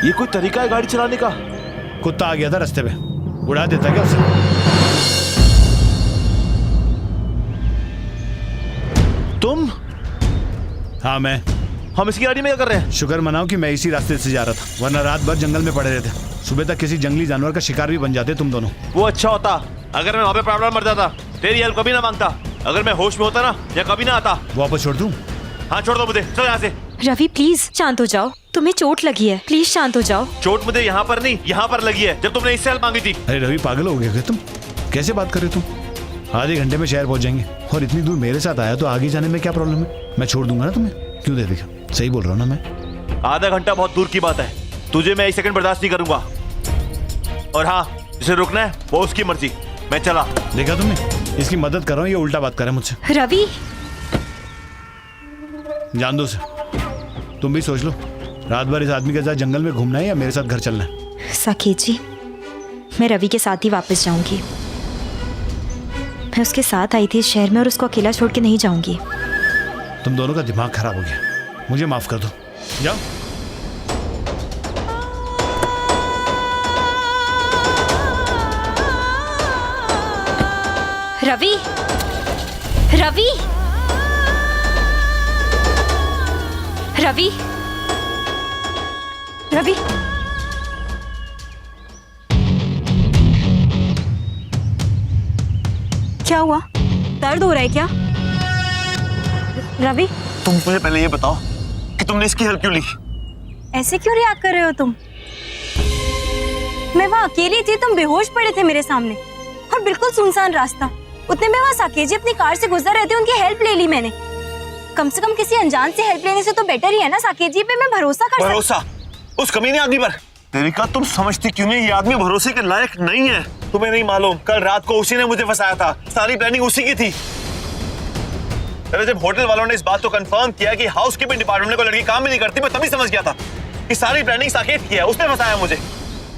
ये कोई तरीका है गाड़ी चलाने का? कुत्ता आ गया था रास्ते पे, उड़ा देता क्या उसे? तुम? हाँ मैं। हम इसकी गाड़ी में क्या कर रहे हैं? शुक्र मनाओ कि मैं इसी रास्ते से जा रहा था, वरना रात भर जंगल में पड़े रहते, सुबह तक किसी जंगली जानवर का शिकार भी बन जाते तुम दोनों। वो अच्छा होता अगर मैं वहाँ पे प्रॉब्लम मर जाता, तेरी हेल्प कभी ना मांगता। अगर मैं होश में होता ना, या कभी ना आता। वापस छोड़ दूं? हाँ छोड़ दो मुझे, चल यहाँ से। रवि प्लीज शांत हो जाओ, तुम्हें चोट लगी है, प्लीज शांत हो जाओ। चोट मुझे यहाँ पर नहीं, यहाँ पर लगी है, जब तुमने इससे हेल्प मांगी थी। अरे रवि पागल हो गए क्या तुम? कैसे बात कर रहे तुम? आधे घंटे में शहर पहुंच जाएंगे, और इतनी दूर मेरे साथ आया तो आगे जाने में क्या प्रॉब्लम है? मैं छोड़ दूंगा ना तुम्हें। क्यों दे दिखा? सही बोल रहा हूँ ना मैं? आधा घंटा बहुत दूर की बात है, तुझे मैं एक सेकंड बर्दाश्त नहीं करूंगा। और हाँ, जिसे रुकना है वो उसकी मर्जी, मैं चला। देखा तुमने, इसकी मदद कर रहा हूँ, ये उल्टा बात कर रहा है मुझसे। रवि जान दो उसे। तुम भी सोच लो, रात भर इस आदमी के साथ जंगल में घूमना है या मेरे साथ घर चलना है? साकेत जी, मैं रवि के साथ ही वापस जाऊंगी। मैं उसके साथ आई थी इस शहर में, और उसको अकेला छोड़ के नहीं जाऊंगी। तुम दोनों का दिमाग खराब हो गया, मुझे माफ कर दो, जाओ। रवि, रवि, रवि, रवि, क्या हुआ? दर्द हो रहा है क्या? रवि, तुम मुझे पहले ये बताओ कि तुमने इसकी हेल्प क्यों ली? ऐसे क्यों रिएक्ट कर रहे हो तुम? मैं वहाँ अकेली थी, तुम बेहोश पड़े थे मेरे सामने, और बिल्कुल सुनसान रास्ता। उतने में वहाँ साकेत जी अपनी कार से गुजर रहे थे, उनकी हेल्प ले ली मैंने। कम से कम किसी अनजान से हेल्प लेने से तो बेटर ही है ना। साकेत जी पे मैं भरोसा कर सकती। भरोसा उस कमीने आदमी पर? तेरिका तुम समझती क्यों नहीं, ये आदमी भरोसे के लायक नहीं है। तुम्हें नहीं मालूम, कल रात को उसी ने मुझे फंसाया था, सारी प्लानिंग उसी की थी। जब होटल वालों ने इस बात को कंफर्म किया कि हाउसकीपिंग डिपार्टमेंट में कोई लड़की काम ही नहीं करती, मैं तभी समझ गया था कि सारी प्लानिंग साकेत की है, उसने फंसाया मुझे।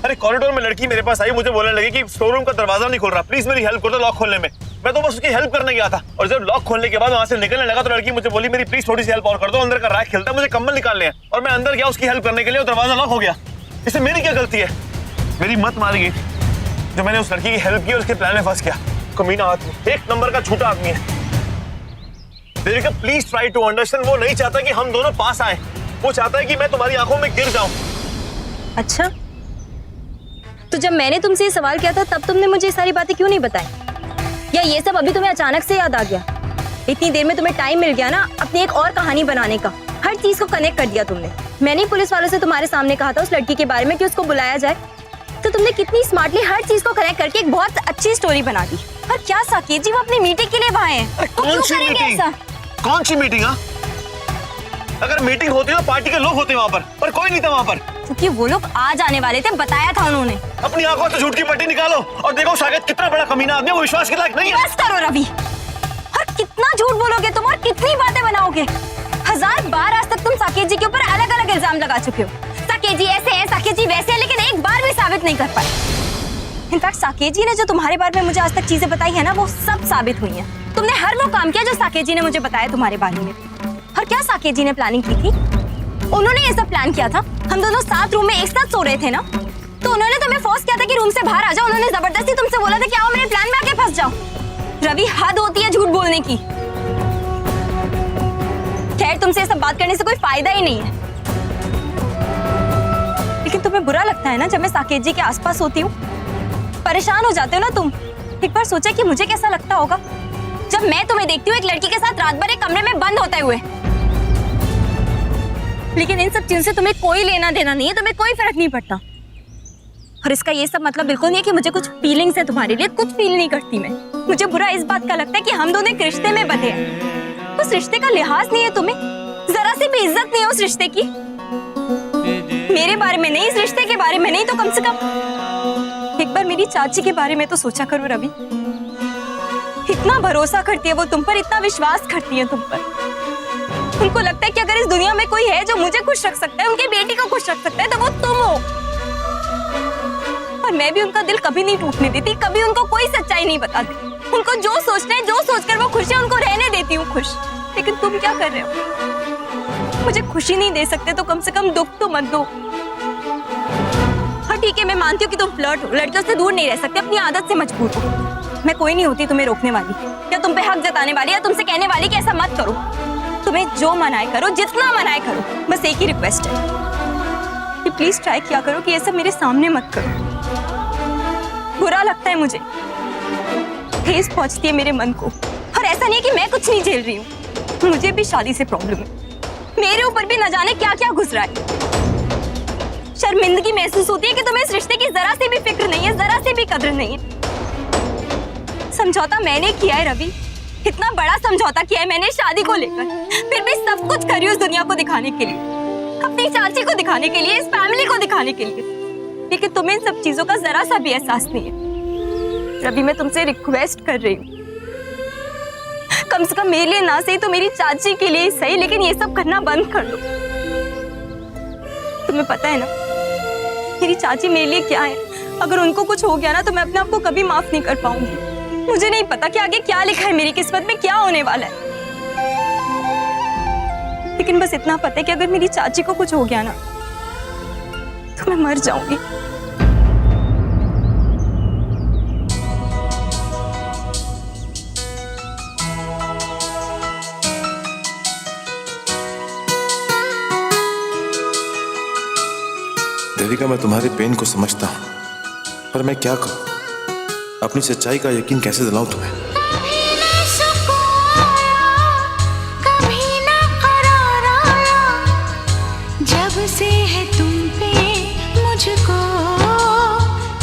अरे कॉरिडोर में लड़की मेरे पास आई, मुझे बोलने लगी कि स्टोर रूम का दरवाजा नहीं खोल रहा, प्लीज मेरी हेल्प कर दो लॉक खोलने में। मैं तो बस उसकी हेल्प करने गया था, और जब लॉक खोलने के बाद वहां से निकलने लगा तो लड़की मुझे बोली मेरी प्लीज थोड़ी सी हेल्प और कर दो, अंदर का रैक खिलता है, मुझे कंबल निकालने हैं। और मैं अंदर गया उसकी हेल्प करने के लिए, और दरवाजा लॉक हो गया। इसमें मेरी क्या गलती है? मेरी मत मारी गई जो मैंने उस लड़की की हेल्प की और उसके प्लान में फंस गया। कमीना आदमी, एक नंबर का झूठा आदमी है। Devika please try to understand, वो नहीं चाहता कि हम दोनों पास आए, वो चाहता है कि मैं तुम्हारी आंखों में गिर जाऊं। अच्छा, तो जब मैंने तुमसे ये सवाल किया था तब तुमने मुझे ये सारी बातें क्यों नहीं बताई? या ये सब अभी तुम्हें अचानक से याद आ गया? इतनी देर में तुम्हें टाइम मिल गया ना अपनी एक और कहानी बनाने का, हर चीज को कनेक्ट कर दिया तुमने। मैंने पुलिस वालों से तुम्हारे सामने कहा था उस लड़की के बारे में कि उसको बुलाया जाए, तो तुमने कितनी स्मार्टली हर चीज को कनेक्ट करके एक बहुत अच्छी स्टोरी बना दी। और क्या साकेत जी, वो अपनी मीटिंग के लिए वहां हैं, तो क्यों करेंगे ऐसा? कौन सी मीटिंग? अगर मीटिंग होती तो पार्टी के लोग होते वहां पर कोई नहीं था वहां पर। क्योंकि वो लोग आज आने वाले थे, बताया था उन्होंने। अपनी आंखों से झूठ की पट्टी निकालो और देखो साकेत कितना बड़ा कमीना आदमी है, वो विश्वास के लायक नहीं है। बस करो रवि, और कितना झूठ बोलोगे तुम और कितनी बातें बनाओगे? 1000 बार आज तक तुम साकेत जी के ऊपर अलग अलग इल्जाम लगा चुके हो। साकेत जी ऐसे हैं, साकेत जी वैसे हैं, लेकिन एक बार भी साबित नहीं कर पाए। इनफैक्ट साकेत जी ने जो तुम्हारे बारे में मुझे आज तक चीजें बताई है ना, वो सब साबित हुई हैं। तुमने हर वो काम किया जो साकेत जी ने मुझे बताया तुम्हारे बारे में। और क्या साकेत जी ने प्लानिंग की थी? उन्होंने ये सब प्लान किया था। हम दोनों साथ रूम में एक साथ सो रहे थे ना, तो उन्होंने तुम्हें फोर्स किया था कि रूम से बाहर आ जाओ। उन्होंने जबरदस्ती तुमसे बोला था कि आओ मेरे प्लान में आके फंस जाओ। रवि, हद होती है झूठ बोलने की। खैर, तुमसे ये सब बात करने से कोई फायदा ही नहीं है, लेकिन तुम्हें बुरा लगता है ना जब मैं साकेत जी के आसपास होती हूँ? परेशान हो जाते हो ना तुम? एक बार सोचा कि मुझे कैसा लगता होगा जब मैं तुम्हें देखती हूँ एक लड़की के साथ रात भर एक कमरे में बंद होते हुए। लेकिन इन सब चीजों से तुम्हें कोई लेना देना नहीं है, तुम्हें कोई फर्क नहीं पड़ता। और इसका ये सब मतलब बिल्कुल नहीं है कि मुझे कुछ फीलिंग्स है तुम्हारे लिए, कुछ फील नहीं करती मैं। मुझे बुरा इस बात का लगता है कि हम दोनों एक रिश्ते में बंधे हैं। उस रिश्ते का लिहाज नहीं है तुम्हें, जरा सी भी इज्जत नहीं है उस रिश्ते की। मेरे बारे में नहीं, इस रिश्ते के बारे में नहीं, तो कम से कम एक बार मेरी चाची के बारे में तो सोचा करो रवि। इतना भरोसा करती है वो तुम पर, इतना विश्वास करती है तुम पर। उनको लगता है कि अगर इस दुनिया में कोई है जो मुझे खुश रख सकता है, उनकी बेटी को खुश रख सकता है, तो वो तुम हो। और मैं भी उनका दिल कभी नहीं टूटने देती, कभी उनको कोई सच्चाई नहीं बताती। उनको जो सोचना है, जो सोचकर वो खुश है, उनको रहने देती हूँ खुश। लेकिन तुम क्या कर रहे हो? मुझे खुशी नहीं दे सकते तो कम से कम दुख तो मत दो। हाँ ठीक है, मैं मानती हूँ कि तुम फ्लर्ट हो, लड़कियों से दूर नहीं रह सकते, अपनी आदत से मजबूर हो। मैं कोई नहीं होती तुम्हें रोकने वाली या तुम पे हक जताने वाली या तुमसे कहने वाली कि ऐसा मत करो। तुम्हें जो मनाए करो, जितना मनाए करो, बस एक ही रिक्वेस्ट है कि प्लीज ट्राई किया करो कि ये सब मेरे सामने मत करो। बुरा लगता है मुझे, ठेस पहुंचती है मेरे मन को। और ऐसा नहीं है कि मैं कुछ नहीं झेल रही हूँ, मुझे भी शादी से प्रॉब्लम है, मेरे ऊपर भी न जाने क्या क्या गुजरा है। शर्मिंदगी महसूस होती है कि तुम्हें इस रिश्ते की जरा सी भी फिक्र नहीं है, जरा सी भी कदर नहीं है। समझौता मैंने किया है रवि, इतना बड़ा समझौता किया है मैंने शादी को लेकर, फिर भी सब कुछ कर रही हूँ इस दुनिया को दिखाने के लिए, अपनी चाची को दिखाने के लिए, इस फैमिली को दिखाने के लिए, लेकिन तुम्हें इन सब चीजों का जरा सा भी एहसास नहीं है। रवि मैं तुमसे रिक्वेस्ट कर रही हूँ, कम से कम मेरे लिए ना सही तो मेरी चाची के लिए सही, लेकिन ये सब करना बंद कर दो। तुम्हें पता है ना मेरी चाची मेरे लिए क्या है, अगर उनको कुछ हो गया ना तो मैं अपने आप को कभी माफ नहीं कर पाऊंगी। मुझे नहीं पता कि आगे क्या लिखा है मेरी किस्मत में, क्या होने वाला है, लेकिन बस इतना पता है कि अगर मेरी चाची को कुछ हो गया ना तो मैं मर जाऊंगी। देविका, मैं तुम्हारे पेन को समझता हूँ, पर मैं क्या करूँ, अपनी सच्चाई का यकीन कैसे दिलाऊं तुम्हें? कभी ना सुकून आया, कभी ना करार आया, जब से है तुम पे मुझको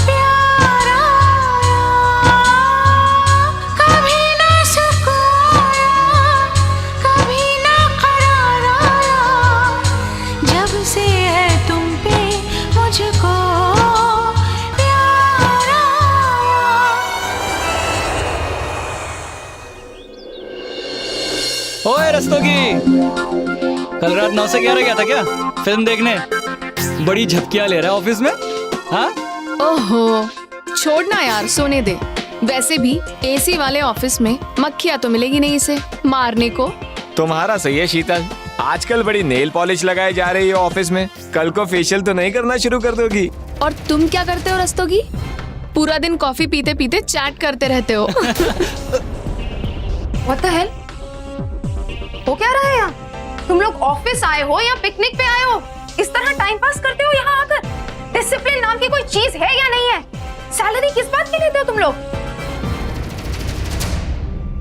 प्यार आया। कभी ना सुकून आया, कभी ना करार आया, जब से है तुम पे मुझको प्यार आया। ओए रस्तोगी, कल रात 9 से 11 गया था क्या फिल्म देखने? बड़ी झपकियां ले रहा है ऑफिस में, हाँ? ओहो, छोड़ना यार, सोने दे। वैसे भी एसी वाले ऑफिस में मक्खियां तो मिलेगी नहीं इसे मारने को। तुम्हारा सही है शीतल, आजकल बड़ी नेल पॉलिश लगाई जा रही है ऑफिस में, कल को फेशियल तो नहीं करना शुरू कर दोगी? और तुम क्या करते हो रस्तोगी? पूरा दिन कॉफी पीते पीते चैट करते रहते हो। What the hell? हो क्या रहा है यहाँ? तुम लोग ऑफिस आए हो या पिकनिक पे आए हो? इस तरह टाइम पास करते हो यहाँ आकर? डिसिप्लिन नाम की कोई चीज है या नहीं है? सैलरी किस बात की लेते हो तुम लोग?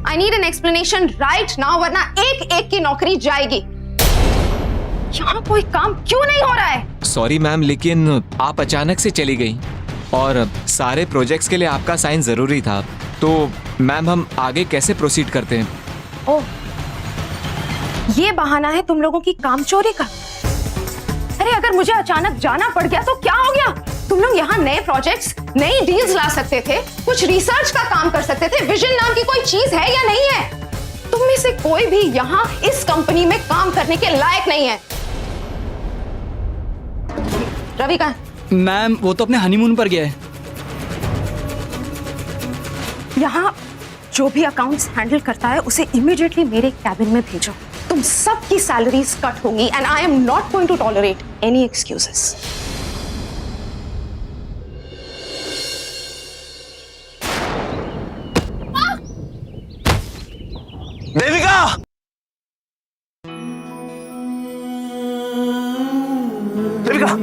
I need an explanation right now, वरना एक एक की नौकरी जाएगी। यहाँ कोई काम क्यों नहीं हो रहा है? सॉरी मैम, लेकिन आप अचानक से चली गई और सारे प्रोजेक्ट्स के लिए आपका साइन जरूरी था, तो मैम हम आगे कैसे प्रोसीड करते हैं? ओह, ये बहाना है तुम लोगों की काम चोरी का? अरे अगर मुझे अचानक जाना पड़ गया तो क्या हो गया? तुम लोग यहाँ नए प्रोजेक्ट्स, नई डील्स ला सकते थे, कुछ रिसर्च का काम कर सकते थे। विजन नाम की कोई चीज है या नहीं है? तुम में से कोई भी यहाँ इस कंपनी में काम करने के लायक नहीं है। रवि कहाँ है? मैम वो तो अपने हनीमून पर गया है। यहाँ जो भी अकाउंट्स हैंडल करता है उसे इमीडिएटली मेरे कैबिन में भेजो। तुम सबकी सैलरीज कट होंगी and I am not going to tolerate any excuses. Devika! Devika,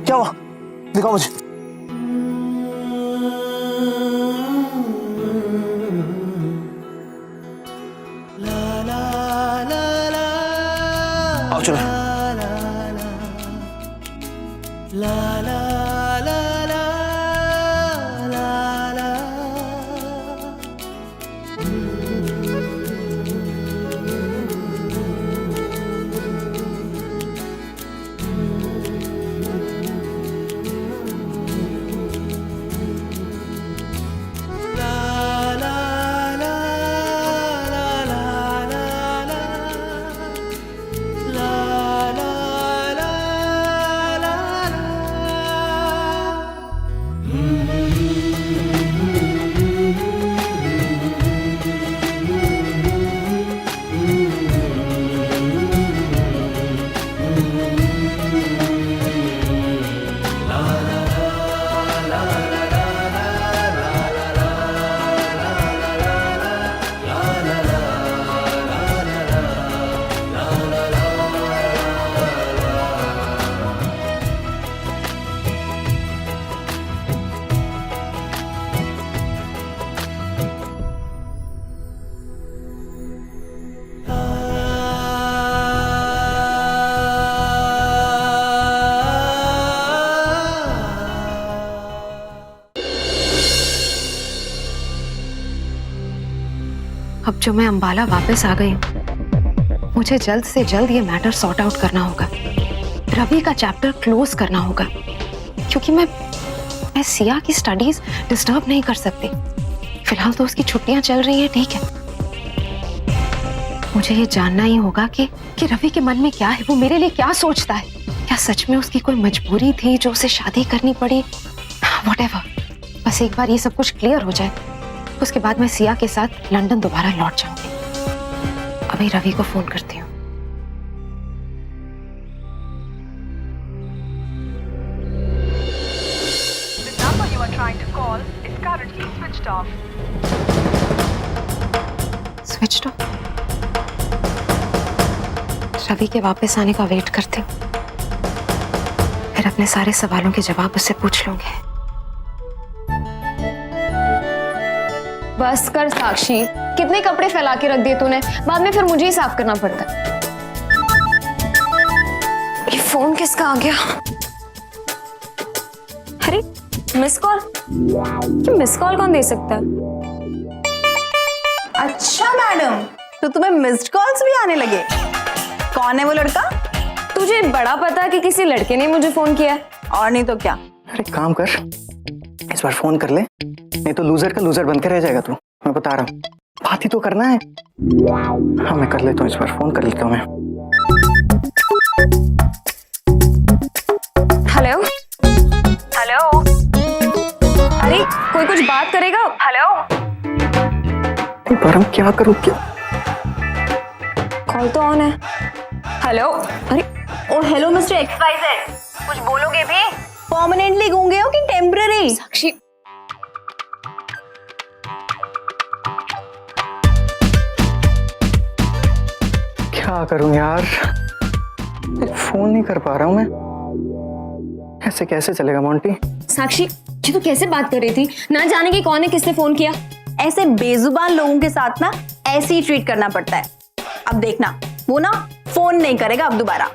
क्या हुआ? दिखाओ मुझे। आओ चलो। अब जो मैं अंबाला वापस आ गई हूँ, मुझे जल्द से जल्द ये मैटर सॉर्ट आउट करना होगा। रवि का चैप्टर क्लोज करना होगा, क्योंकि मैं सिया की स्टडीज डिस्टर्ब नहीं कर सकती। फिलहाल तो उसकी छुट्टियां चल रही हैं, ठीक है। मुझे ये जानना ही होगा कि रवि के मन में क्या है, वो मेरे लिए क्या सोचता है। क्या सच में उसकी कोई मजबूरी थी जो उसे शादी करनी पड़ी? व्हाटएवर, बस एक बार ये सब कुछ क्लियर हो जाए, उसके बाद मैं सिया के साथ लंदन दोबारा लौट जाऊंगी। अभी रवि को फोन करती हूँ। Switch off. रवि के वापस आने का वेट करती हूँ, फिर अपने सारे सवालों के जवाब उससे पूछ लूंगी। बस कर साक्षी, कितने कपड़े फैला के रख दिए तूने, बाद में फिर मुझे ही साफ करना पड़ता है। ये फोन किसका आ गया? अरे मिस कॉल, मिस कॉल कौन दे सकता है? अच्छा मैडम, तो तुम्हें मिस्ड कॉल्स भी आने लगे। कौन है वो लड़का? तुझे बड़ा पता कि किसी लड़के ने मुझे फोन किया है। और नहीं तो क्या। अरे काम कर, इस बार फोन कर ले, नहीं तो लूजर का लूजर बनकर रह जाएगा तू। मैं बता रहा हूँ, बात ही तो करना है। हाँ मैं कर लेता हूँ, इस बार फोन कर लेता हूँ मैं। हेलो हेलो, अरे कोई कुछ बात करेगा? हेलो, पर हम क्या करूँ? क्या कॉल तो ऑन है। हेलो, अरे ओ हेलो मिस्टर XYZ, कुछ बोलोगे भी? परमानेंटली गूंगे हो कि टेम्पररी? साक्षी, क्या करूं यार, फोन नहीं कर पा रहा हूं मैं। ऐसे कैसे चलेगा मोंटी? साक्षी ये तो कैसे बात कर रही थी, ना जाने की कौन है, किसने फोन किया? ऐसे बेजुबान लोगों के साथ ना ऐसे ही ट्रीट करना पड़ता है। अब देखना, वो ना फोन नहीं करेगा अब दोबारा।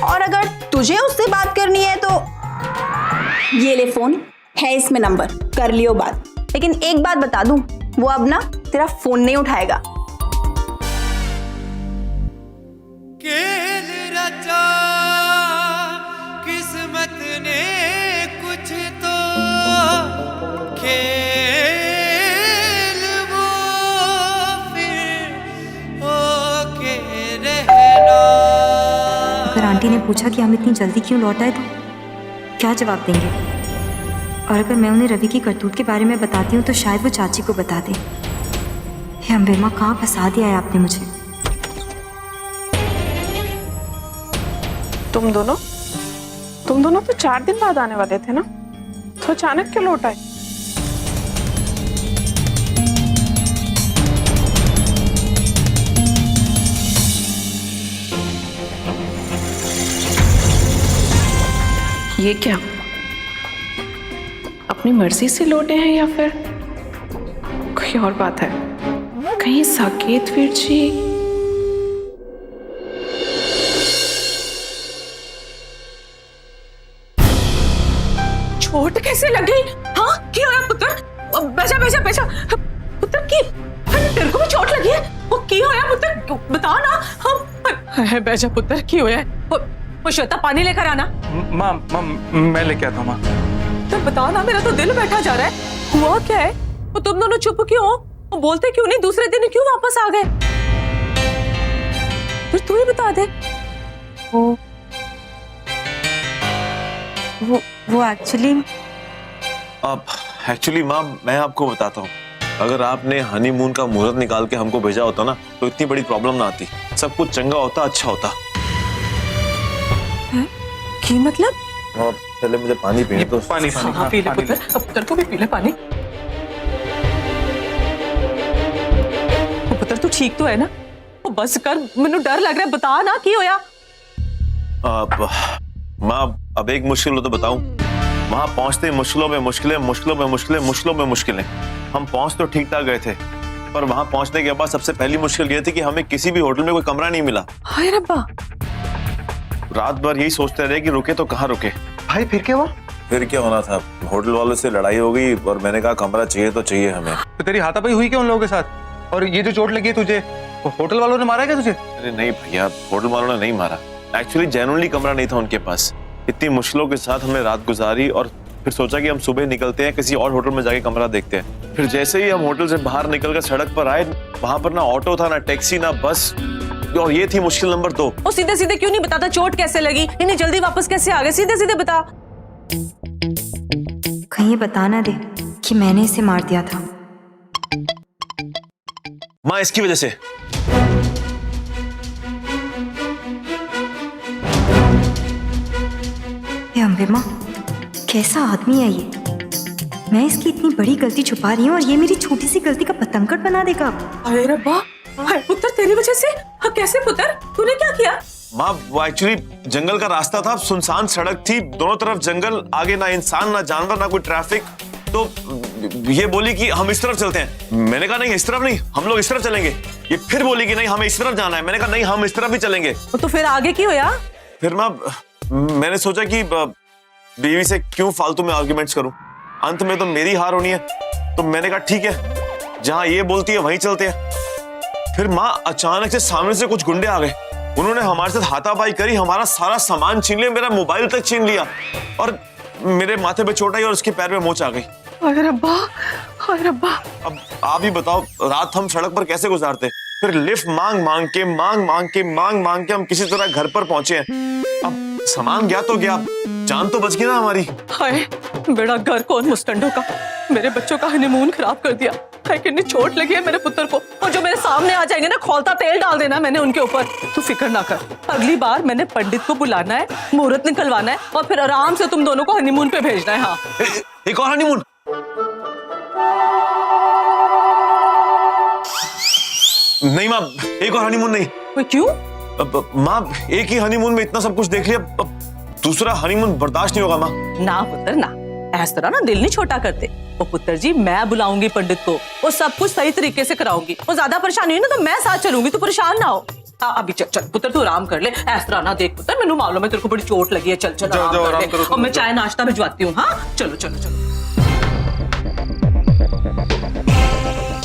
और अगर तुझे उससे बात करनी है तो ये ले फोन, है इसमें नंबर, कर लियो बात। लेकिन एक बात बता दूं, वो अब ना तेरा फोन नहीं उठाएगा। किस्मत ने कुछ तो खेल वो फिर होके रहना। अगर आंटी ने पूछा कि हम इतनी जल्दी क्यों लौट आए तो क्या जवाब देंगे? और अगर मैं उन्हें रवि की करतूत के बारे में बताती हूँ तो शायद वो चाची को बता दे। हे अम्बे माँ, कहाँ फंसा दिया है आपने मुझे। तुम दोनों तो 4 दिन बाद आने वाले थे ना, तो अचानक क्यों लौट आए? ये क्या, अपनी मर्जी से लौटे हैं या फिर कोई और बात है? कहीं साकेत वीर जी? चोट कैसे लग गई? हाँ क्या हुआ पुत्र? बैठा बैठा बैठा पुत्र की, तेरे को भी चोट लगी है? वो की होया पुत्र, बताओ ना। हम बैठा पुत्र की होया? वो श्वेता पानी लेकर आना। माँ मैं लेके आता हूँ माँ। तो बताओ ना, मेरा तो दिल बैठा जा रहा है। हुआ क्या है? वो तुम दोनों चुप क्यों हो? वो बोलते क्यों नहीं? दूसरे दिन क्यों वापस आ गए? फिर तू ही बता दे। वो एक्चुअली माँ मैं आपको बताता हूँ, अगर आपने हनीमून का मुहूर्त निकाल के हमको भेजा होता ना तो इतनी बड़ी प्रॉब्लम ना आती, सब कुछ चंगा होता, अच्छा होता। की मतलब? पहले मुझे पानी पीने दो। पानी हाँ, पी ले पुत्र, पुत्र को भी पी ले पानी। पुत्र तू ठीक तो है ना? वो बस कर, मैनू डर लग रहा है, बता ना की होया? माँ अब एक मुश्किल हो तो बताऊं, वहां पहुंचते मुश्किलों में मुश्किलें, मुश्किलों में मुश्किलें, मुश्किलों में मुश्किलें। हम पहुंच तो ठीक ठाक गए थे, पर वहां पहुंचने के बाद सबसे पहली मुश्किल ये थी कि हमें किसी भी होटल में कोई कमरा नहीं मिला। हाय रब्बा। रात भर यही सोचते रहे कि रुके तो कहाँ रुके। भाई फिर क्या हुआ? फिर क्या होना था, होटल वालों से लड़ाई हो गई और मैंने कहा कमरा चाहिए तो चाहिए हमें। तो तेरी हाथापाई हुई क्या उन लोगों के साथ? और ये जो चोट लगी है तुझे, वो होटल वालों ने मारा है क्या तुझे? अरे नहीं भैया, होटल वालों ने नहीं मारा। एक्चुअली जेन्युइनली कमरा नहीं था उनके पास। इतनी मुश्किलों के साथ हमने रात गुजारी और फिर सोचा कि हम सुबह निकलते हैं, किसी और होटल में जाके कमरा देखते हैं। फिर जैसे ही हम होटल से बाहर निकलकर सड़क पर आए, वहां पर ना ऑटो था, ना टैक्सी, ना बस, और ये थी मुश्किल नंबर 2। वो सीधे सीधे क्यों नहीं बताता चोट कैसे लगी? इन्हें जल्दी वापस कैसे आ गए? सीधे सीधे बता। कहीं ये बता ना दे कि मैंने इसे मार दिया था। माँ इसकी वजह से। हे अम्बे माँ, कैसा आदमी है ये? मैं इसकी इतनी बड़ी गलती छुपा रही हूँ और ये मेरी छोटी सी गलती का पतंगड़ बना देगा। अरे रब्बा, हाय पुत्र तेरी वजह से। हाँ, कैसे पुत्र? तूने क्या किया? माँ वो एक्चुअली जंगल का रास्ता था, सुनसान सड़क थी, दोनों तरफ जंगल, आगे ना इंसान, ना जानवर, ना कोई ट्रैफिक। तो ये बोली कि हम इस तरफ चलते हैं। मैंने कहा नहीं, इस तरफ नहीं, हम लोग इस तरफ चलेंगे। ये फिर बोली कि नहीं, हमें इस तरफ जाना है। मैंने कहा नहीं, हम इस तरफ ही चलेंगे। तो फिर आगे क्यों हुआ? फिर माँ मैंने सोचा कि बीवी से क्यों फालतू में आर्ग्यूमेंट्स करूं, अंत में तो मेरी हार होनी है। तो मैंने कहा ठीक है, जहां ये बोलती है वहीं चलते हैं। फिर माँ अचानक से सामने से कुछ गुंडे आ गए। उन्होंने हमारे साथ हाथापाई करी, हमारा सारा सामान छीन लिया, मेरा मोबाइल तक छीन लिया और मेरे माथे पे चोट आई और उसके पैर में मोच आ गई। अरे रब्बा, अरे रब्बा। अब आप ही बताओ, रात हम सड़क पर कैसे गुजारते? फिर लिफ्ट मांग मांग के हम किसी तरह घर पर पहुंचे हैं। अब सामान गया तो गया, जान तो बच गई ना हमारी। हाय बेड़ा घर कौन मुस्टंडों का, मेरे बच्चों का हनीमून खराब कर दिया। हाय कितनी चोट लगी है मेरे पुत्र को, और जो मेरे सामने आ जाएंगे ना, खौलता तेल डाल देना मैंने उनके ऊपर। तू फिक्र ना कर, अगली बार मैंने पंडित को बुलाना है, मुहूर्त निकलवाना है और फिर आराम से तुम दोनों को हनीमून पे भेजना है। हाँ एक और हनीमून? नहीं माँ, एक और हनीमून नहीं। क्यों? माँ एक ही हनीमून में इतना सब कुछ देख लिया, अब दूसरा हनीमून बर्दाश्त नहीं होगा माँ। ना पुत्र ना, इस तरह ना दिल नहीं छोटा करते। वो पुत्र जी, मैं बुलाऊंगी पंडित को, वो सब कुछ सही तरीके से कराऊंगी। वो ज्यादा परेशानी हुई ना तो मैं साथ चलूंगी, तू परेशान ना हो। अभी चल चल पुत्र, तू आराम कर ले। इस तरह ना देख पुत्र, मैंने मालूम है तेरे को बड़ी चोट लगी है। चल चल आराम कर ले, और मैं चाय नाश्ता भिजवाती हूँ। हाँ चलो चलो चलो।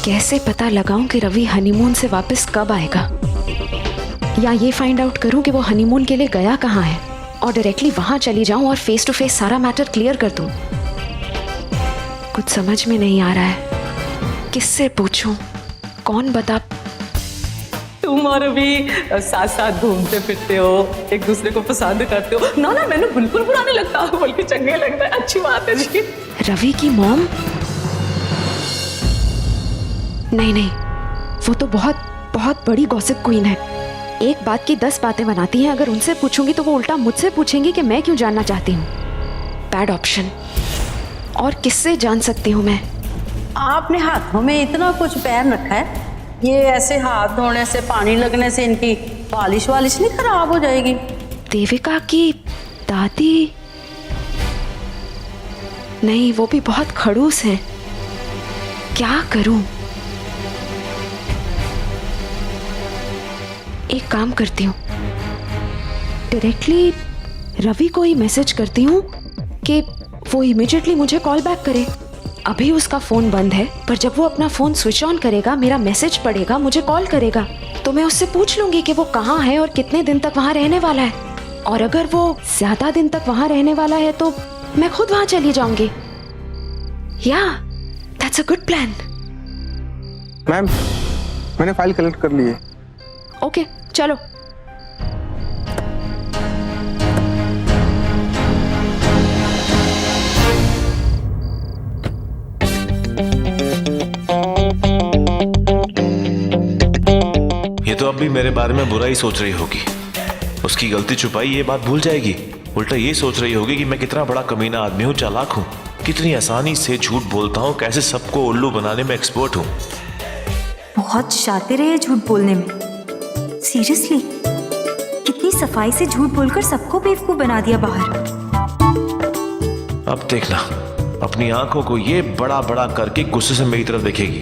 कैसे पता लगाऊं कि रवि हनीमून से वापस कब आएगा, या ये फाइंड आउट करूं कि वो हनीमून के लिए गया कहाँ है और डायरेक्टली वहां चली जाऊं और फेस टू फेस सारा मैटर क्लियर कर दूं। कुछ समझ में नहीं आ रहा है, किससे पूछूं, कौन बता। तुम और रवि साथ साथ घूमते फिरते हो, एक दूसरे को पसंद करते हो ना। ना मैंने बिल्कुल बुरा नहीं लगता, बल्कि चंगे लगता है। अच्छी बात है जी। रवि की मॉम? नहीं नहीं, वो तो बहुत बहुत बड़ी गॉसिप क्वीन है। एक बात की 10 बातें बनाती हैं। अगर उनसे पूछूंगी तो वो उल्टा मुझसे पूछेंगी कि मैं क्यों जानना चाहती हूँ। Bad option. और किससे जान सकती हूँ मैं? आपने हाथों में इतना कुछ पहन रखा है, ये ऐसे हाथ धोने से, पानी लगने से इनकी पॉलिश वालिश नहीं खराब हो जाएगी? देविका की दादी? नहीं, वो भी बहुत खड़ूस है। क्या करूं? एक काम करती हूँ, डायरेक्टली रवि को ही मैसेज करती हूँ कि वो इमीडिएटली मुझे कॉल बैक करे। अभी उसका फोन बंद है, पर जब वो अपना फोन स्विच ऑन करेगा, मेरा मैसेज पढ़ेगा, मुझे कॉल करेगा, तो मैं उससे पूछ लूंगी कि वो कहाँ है और कितने दिन तक वहां रहने वाला है। और अगर वो ज्यादा दिन तक वहां रहने वाला है तो मैं खुद वहां चली जाऊंगी। या that's a good plan. Ma'am, मैंने फाइल कलेक्ट कर ली है। ओके चलो। ये तो अब भी मेरे बारे में बुरा ही सोच रही होगी। उसकी गलती छुपाई ये बात भूल जाएगी, उल्टा ये सोच रही होगी कि मैं कितना बड़ा कमीना आदमी हूँ, चालाक हूँ, कितनी आसानी से झूठ बोलता हूँ, कैसे सबको उल्लू बनाने में एक्सपर्ट हूँ। बहुत शातिर है ये झूठ बोलने में। सीरियसली, कितनी सफाई से झूठ बोलकर सबको बेवकूफ बना दिया बाहर। अब देखना, अपनी आंखों को ये बड़ा बड़ा करके गुस्से से मेरी तरफ देखेगी।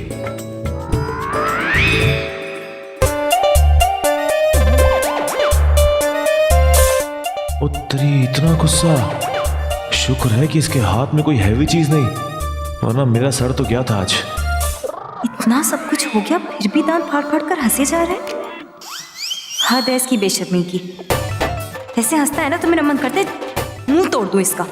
उत्तरी इतना गुस्सा, शुक्र है कि इसके हाथ में कोई हैवी चीज नहीं, वरना मेरा सर तो गया था आज। इतना सब कुछ हो गया फिर भी दांत फाड़ फाड़ कर हंसे जा रहे हैं। हद है इसकी बेशर्मी की। ऐसे हंसता है ना तो मेरा मन करता है मुंह तोड़ दूं इसका।